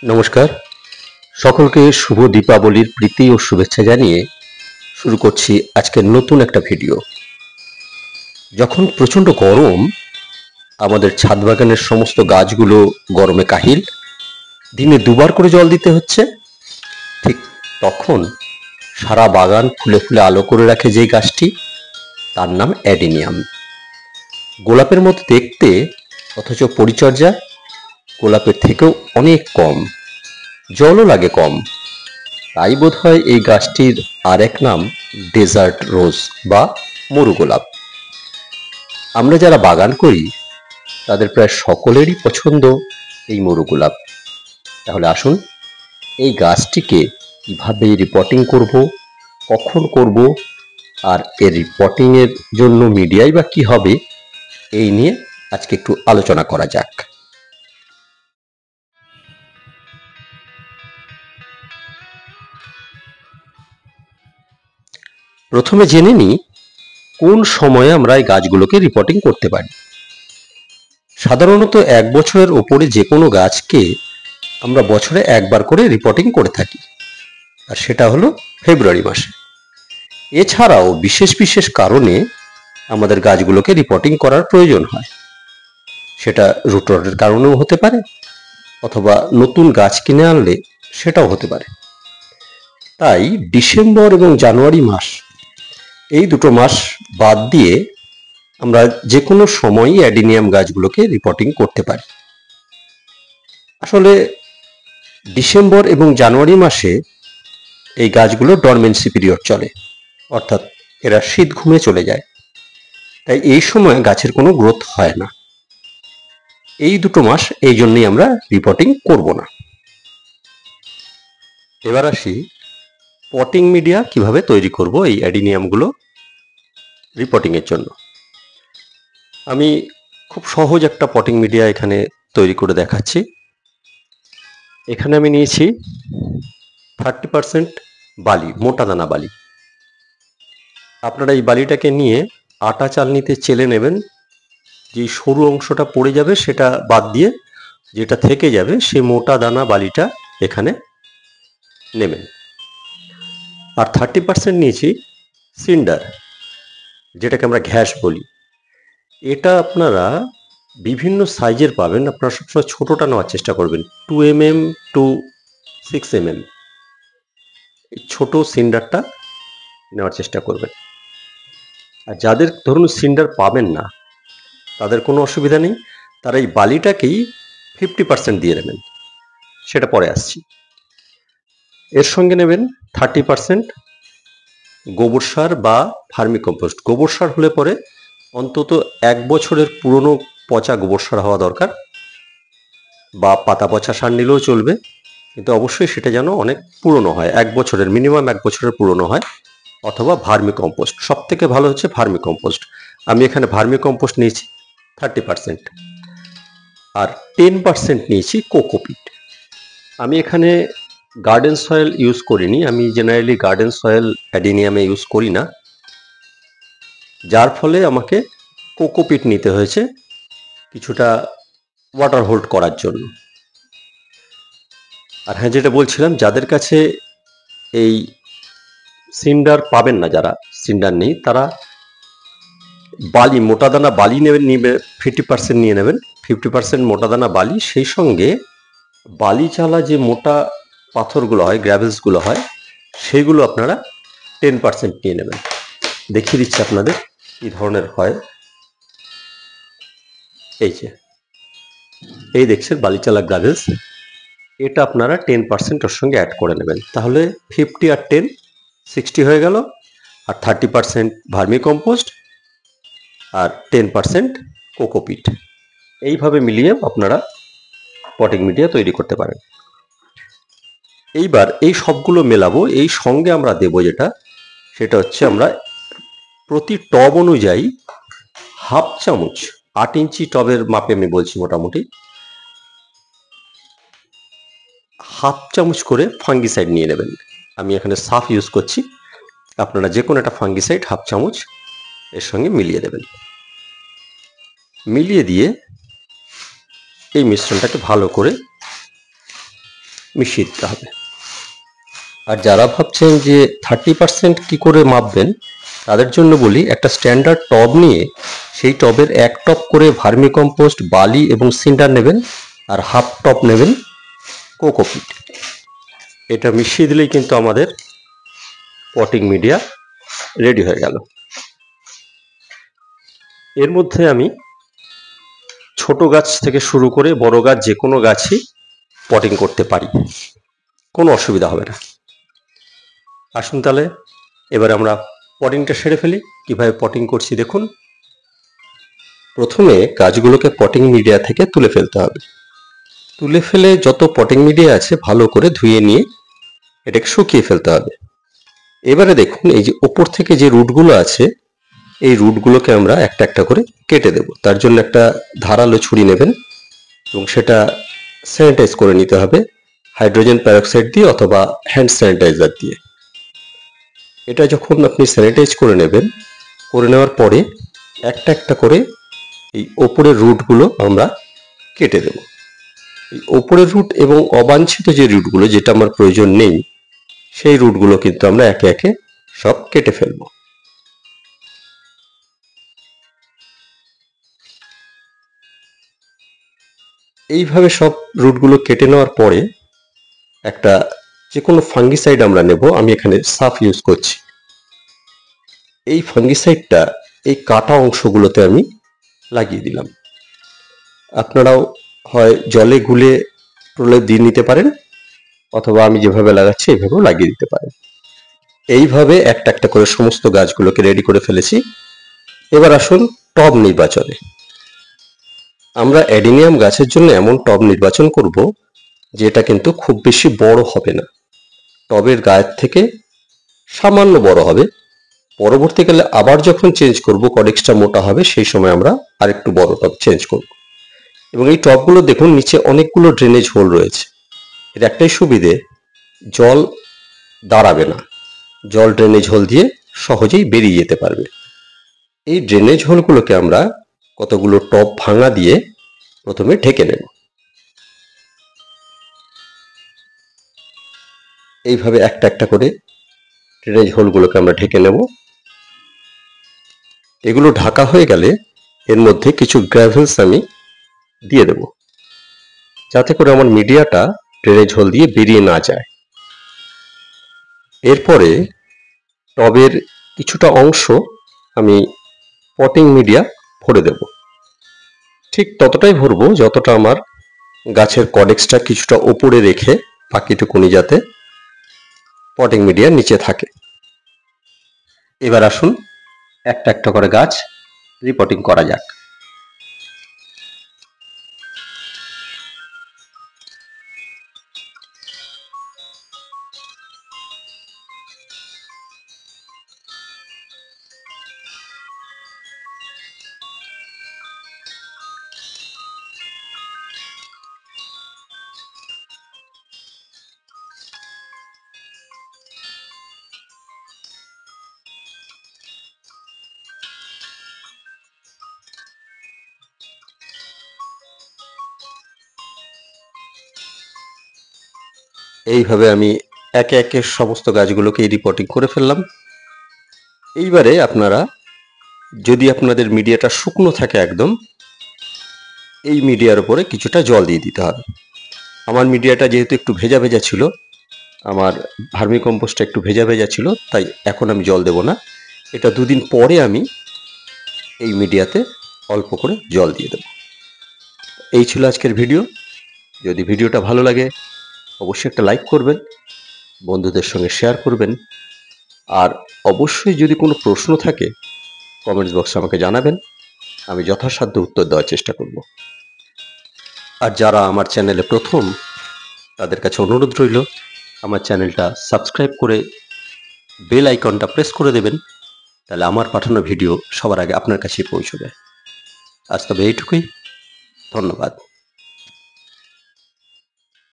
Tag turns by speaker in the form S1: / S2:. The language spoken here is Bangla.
S1: নমস্কার, সকলকে শুভ দীপাবলির প্রীতি ও শুভেচ্ছা জানিয়ে শুরু করছি আজকের নতুন একটা ভিডিও। যখন প্রচণ্ড গরম, আমাদের ছাদ বাগানের সমস্ত গাছগুলো গরমে কাহিল, দিনে দুবার করে জল দিতে হচ্ছে। ঠিক তখন সারা বাগান ফুলে ফুলে আলো করে রাখে যে গাছটি, তার নাম অ্যাডিনিয়াম। গোলাপের মতো দেখতে, অথচ পরিচর্যা গোলাপের থেকেও অনেক কম, জলও লাগে কম। তাই বোধহয় এই গাছটির আর এক নাম ডেজার্ট রোজ বা মরু গোলাপ। আমরা যারা বাগান করি তাদের প্রায় সকলেরই পছন্দ এই মরু গোলাপ। তাহলে আসুন এই গাছটিকে কিভাবে রিপোর্টিং করব, কখন করব, আর এর রিপোর্টিং এর জন্য মিডিয়াই বা কি হবে, এই নিয়ে আজকে একটু আলোচনা করা যাক। প্রথমে জেনে নিই কোন সময়ে আমরা এই গাছগুলোকে রিপোর্টিং করতে পারি। সাধারণত 1 বছরের ওপরে যে কোনো গাছকে আমরা বছরে একবার করে রিপোর্টিং করে থাকি, আর সেটা হলো ফেব্রুয়ারি মাসে। এছাড়াও বিশেষ বিশেষ কারণে আমাদের গাছগুলোকে রিপোর্টিং করার প্রয়োজন হয়। সেটা রুট রটের কারণেও হতে পারে, অথবা নতুন গাছ কিনে আনলে সেটাও হতে পারে। তাই ডিসেম্বর এবং জানুয়ারি মাস, এই দুটো মাস বাদ দিয়ে আমরা যে কোনো সময়ই অ্যাডিনিয়াম গাছগুলোকে রিপোর্টিং করতে পারি। আসলে ডিসেম্বর এবং জানুয়ারি মাসে এই গাছগুলো ডরমেন্সি পিরিয়ড চলে, অর্থাৎ এরা শীত ঘুমে চলে যায়। তাই এই সময় গাছের কোনো গ্রোথ হয় না। এই দুটো মাস এই জন্যই আমরা রিপোর্টিং করব না। এবার আসি পটিং মিডিয়া কিভাবে তৈরি করব এই অ্যাডিনিয়ামগুলো রিপোর্টিং এর জন্য। আমি খুব সহজ একটা পটিং মিডিয়া এখানে তৈরি করে দেখাচ্ছি। এখানে আমি নিয়েছি 30% বালি, মোটা দানা বালি। আপনারা এই বালিটাকে নিয়ে আটা চালনিতে চেলে নেবেন। যে সরু অংশটা পড়ে যাবে সেটা বাদ দিয়ে যেটা থেকে যাবে সেই মোটা দানা বালিটা এখানে নেবেন। আর 30% নিয়েছি সিন্ডার, যেটাকে আমরা ঘ্যাস বলি। এটা আপনারা বিভিন্ন সাইজের পাবেন। আপনারা সবসময় ছোটটা নেওয়ার চেষ্টা করবেন, 2 mm টু 6 mm এই ছোট সিন্ডারটা নেওয়ার চেষ্টা করবেন। আর যাদের ধরুন সিন্ডার পাবেন না, তাদের কোনো অসুবিধা নেই, তারা এই বালিটাকেই 50% দিয়ে নেবেন। সেটা পরে আসছি। এর সঙ্গে নেবেন 30% গোবর সার বা ভার্মি কম্পোস্ট। গোবর সার হলে পরে অন্তত 1 বছরের পুরনো পচা গোবর সার হওয়া দরকার, বা পাতা পচা সার নিলেও চলবে, কিন্তু অবশ্যই সেটা যেন অনেক পুরনো হয়, 1 বছরের, মিনিমাম 1 বছরের পুরনো হয়। অথবা ভার্মি কম্পোস্ট, সব থেকে ভালো হচ্ছে ভার্মি কম্পোস্ট। আমি এখানে ভার্মি কম্পোস্ট নিয়েছি 30%, আর 10% নিয়েছি কোকোপিট। আমি এখানে গার্ডেন সয়েল ইউজ করিনি, আমি জেনারেলি গার্ডেন সয়েল অ্যাডিনিয়ামে ইউজ করি না, যার ফলে আমাকে কোকোপিট নিতে হয়েছে কিছুটা ওয়াটার হোল্ড করার জন্য। আর হ্যাঁ, যেটা বলছিলাম, যাদের কাছে এই সিন্ডার পাবেন না, যারা সিন্ডার নেই, তারা বালি, মোটা দানা বালি নেবে 50% নিয়ে নেবেন। 50% মোটা দানা বালি, সেই সঙ্গে বালি চালা যে মোটা পাথরগুলো হয়, গ্র্যাভেলসগুলো হয়, সেইগুলো আপনারা 10% নিয়ে নেবেন। দেখিয়ে দিচ্ছি আপনাদের কি ধরনের হয়। এই যে, এই দেখছেন বালিচালা গ্রাভেলস, এটা আপনারা 10% ওর সঙ্গে অ্যাড করে নেবেন। তাহলে 50 আর 10 60 হয়ে গেল। আর 30% ভার্মি কম্পোস্ট আর 10% কোকোপিট, এইভাবে মিলিয়ে আপনারা পটিং মিডিয়া তৈরি করতে পারেন। এইবার এই সবগুলো মেলাবো, এই সঙ্গে আমরা দেব যেটা, সেটা হচ্ছে আমরা প্রতি টব অনুযায়ী হাফ চামচ, 8 ইঞ্চি টবের মাপে আমি বলছি, মোটামুটি হাফ চামচ করে ফাঙ্গিসাইড নিয়ে নেবেন। আমি এখানে সাফ ইউজ করছি, আপনারা যে কোনো একটা ফাঙ্গিসাইড হাফ চামচ এর সঙ্গে মিলিয়ে দেবেন। মিলিয়ে দিয়ে এই মিশ্রণটাকে ভালো করে মিশিয়ে দিতে হবে। আর যারা ভাবছেন যে 30% কি করে মাপবেন, তাদের জন্য বলি, একটা স্ট্যান্ডার্ড টব নিয়ে সেই টবের 1 টব করে ভার্মি কম্পোস্ট, বালি এবং সিন্ডার নেবেন, আর হাফ টব নেবেন কোকোপিট। এটা মিশিয়ে দিলেই কিন্তু আমাদের পটিং মিডিয়া রেডি হয়ে গেল। এর মধ্যে আমি ছোট গাছ থেকে শুরু করে বড় গাছ যে কোনো গাছই পটিং করতে পারি, কোনো অসুবিধা হবে না। আসুন তাহলে এবার আমরা পটিংটা সেরে ফেলি। কিভাবে পটিং করছি দেখুন। প্রথমে গাছগুলোকে পটিং মিডিয়া থেকে তুলে ফেলতে হবে। তুলে ফেলে যত পটিং মিডিয়া আছে ভালো করে ধুয়ে নিয়ে এটাকে শুকিয়ে ফেলতে হবে। এবারে দেখুন, এই যে ওপর থেকে যে রুটগুলো আছে, এই রুটগুলোকে আমরা একটা একটা করে কেটে দেব। তার জন্য একটা ধারালো ছুরি নেবেন এবং সেটা স্যানিটাইজ করে নিতে হবে হাইড্রোজেন পেরক্সাইড দিয়ে অথবা হ্যান্ড স্যানিটাইজার দিয়ে। এটা যখন আপনি স্যানিটাইজ করে নেবেন, করে নেওয়ার পরে একটা একটা করে এই ওপরের রুটগুলো আমরা কেটে দেব। এই ওপরের রুট এবং অবাঞ্ছিত যে রুটগুলো, যেটা আমার প্রয়োজন নেই, সেই রুটগুলো কিন্তু আমরা একে একে সব কেটে ফেলব। এইভাবে সব রুটগুলো কেটে নেওয়ার পরে একটা যে কোনো ফাঙ্গিসাইড আমরা নেব। আমি এখানে সাফ ইউজ করছি। এই ফাঙ্গিসাইডটা এই কাটা অংশগুলোতে আমি লাগিয়ে দিলাম। আপনারাও হয় জলে গুলে প্রলেপ দিয়ে নিতে পারেন, অথবা আমি যেভাবে লাগাচ্ছি এইভাবেও লাগিয়ে দিতে পারেন। এইভাবে একটা একটা করে সমস্ত গাছগুলোকে রেডি করে ফেলেছি। এবার আসুন টব নির্বাচনে। আমরা অ্যাডিনিয়াম গাছের জন্য এমন টব নির্বাচন করব যেটা কিন্তু খুব বেশি বড় হবে না, টবের গায়ের থেকে সামান্য বড় হবে। পরবর্তীকালে আবার যখন চেঞ্জ করব, কডেক্সটা মোটা হবে, সেই সময় আমরা আরেকটু বড় টব চেঞ্জ করব। এবং এই টবগুলো দেখুন, নিচে অনেকগুলো ড্রেনেজ হোল রয়েছে। এর একটাই সুবিধে, জল দাঁড়াবে না, জল ড্রেনেজ হোল দিয়ে সহজেই বেরিয়ে যেতে পারবে। এই ড্রেনেজ হোলগুলোকে আমরা কতগুলো টব ভাঙা দিয়ে প্রথমে ঢেকে নেব। এইভাবে একটা একটা করে ড্রেনেজ হোলগুলোকে আমরা ঢেকে নেব। এগুলো ঢাকা হয়ে গেলে এর মধ্যে কিছু গ্র্যাভেলস আমি দিয়ে দেব, যাতে করে আমার মিডিয়াটা ড্রেনেজ হোল দিয়ে বেরিয়ে না যায়। এরপরে টবের কিছুটা অংশ আমি পটিং মিডিয়া ভরে দেব। ঠিক ততটাই ভরবো যতটা আমার গাছের কডেক্সটা কিছুটা ওপরে রেখে বাকিটুকুনি যাতে পটিং মিডিয়ার নিচে থাকে। এবার আসুন একটা একটা করে গাছ রিপোর্টিং করা যাক। এইভাবে আমি একে একে সমস্ত গাছগুলোকে রিপোর্টিং করে ফেললাম। এইবারে আপনারা, যদি আপনাদের মিডিয়াটা শুকনো থাকে একদম, এই মিডিয়ার উপরে কিছুটা জল দিয়ে দিতে হবে। আমার মিডিয়াটা যেহেতু একটু ভেজা ভেজা ছিল, আমার ভার্মি কম্পোস্টটা একটু ভেজা ভেজা ছিল, তাই এখন আমি জল দেব না। এটা 2 দিন পরে আমি এই মিডিয়াতে অল্প করে জল দিয়ে দেব। এই ছিল আজকের ভিডিও। যদি ভিডিওটা ভালো লাগে অবশ্যই একটা লাইক করবেন, বন্ধুদের সঙ্গে শেয়ার করবেন, আর অবশ্যই যদি কোনো প্রশ্ন থাকে কমেন্টস বক্সে আমাকে জানাবেন, আমি যথাসাধ্য উত্তর দেওয়ার চেষ্টা করব। আর যারা আমার চ্যানেলে প্রথম, তাদের কাছে অনুরোধ রইল আমার চ্যানেলটা সাবস্ক্রাইব করে বেল আইকনটা প্রেস করে দেবেন, তাহলে আমার পাঠানো ভিডিও সবার আগে আপনার কাছেই পৌঁছবে। আজ তবে এইটুকুই, ধন্যবাদ।